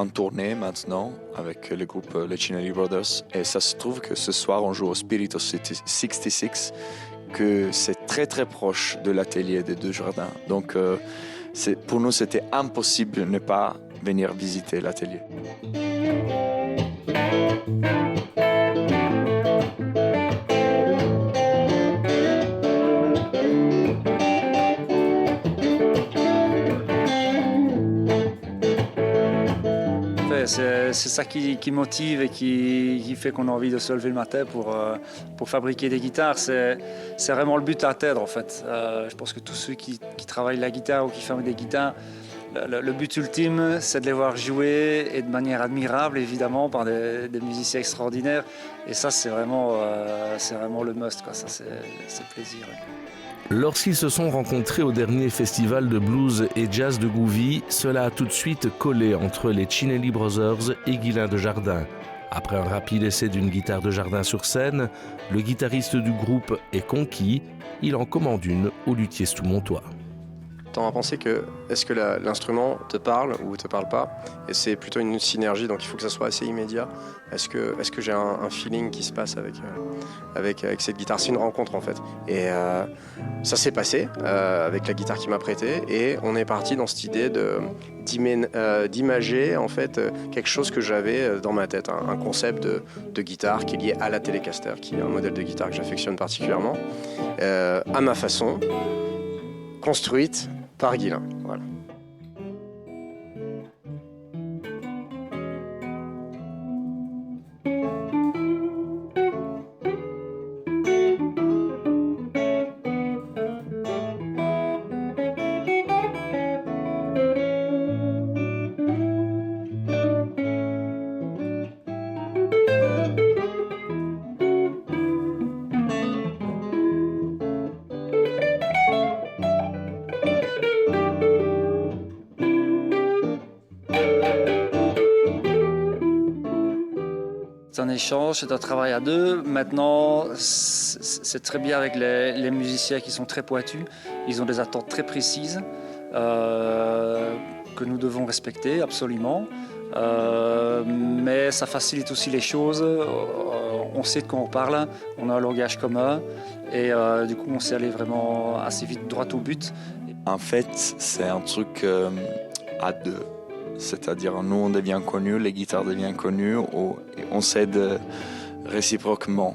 en tournée maintenant avec le groupe les Cinelli Brothers et ça se trouve que ce soir on joue au Spirit of 66, que c'est très très proche de l'atelier des Deux Jardins. Donc pour nous c'était impossible de ne pas venir visiter l'atelier. C'est ça qui motive et qui fait qu'on a envie de se lever le matin pour fabriquer des guitares. C'est vraiment le but à atteindre en fait. Je pense que tous ceux qui travaillent la guitare ou qui fabriquent des guitares, le but ultime, c'est de les voir jouer et de manière admirable, évidemment, par des musiciens extraordinaires. Et ça, c'est vraiment le must, quoi. Ça, c'est le plaisir. Ouais. Lorsqu'ils se sont rencontrés au dernier festival de blues et jazz de Gouvy, cela a tout de suite collé entre les Cinelli Brothers et Guylain de Jardin. Après un rapide essai d'une guitare de Jardin sur scène, le guitariste du groupe est conquis. Il en commande une au luthier Stoumontois. Tends à penser que est-ce que l'instrument te parle ou te parle pas, et c'est plutôt une synergie, donc il faut que ça soit assez immédiat. Est-ce que j'ai un feeling qui se passe avec cette guitare? C'est une rencontre en fait, et ça s'est passé avec la guitare qu'il m'a prêtée, et on est parti dans cette idée d'imager en fait quelque chose que j'avais dans ma tête, un concept de guitare qui est lié à la Telecaster, qui est un modèle de guitare que j'affectionne particulièrement, à ma façon, construite par Guylain. Voilà. C'est un échange, c'est un travail à deux. Maintenant, c'est très bien avec les musiciens qui sont très pointus. Ils ont des attentes très précises que nous devons respecter absolument. Mais ça facilite aussi les choses. On sait de quoi on parle, on a un langage commun et du coup on sait aller vraiment assez vite droit au but. En fait, c'est un truc à deux. C'est-à-dire, nous, on devient connus, les guitares deviennent connues, on s'aide réciproquement.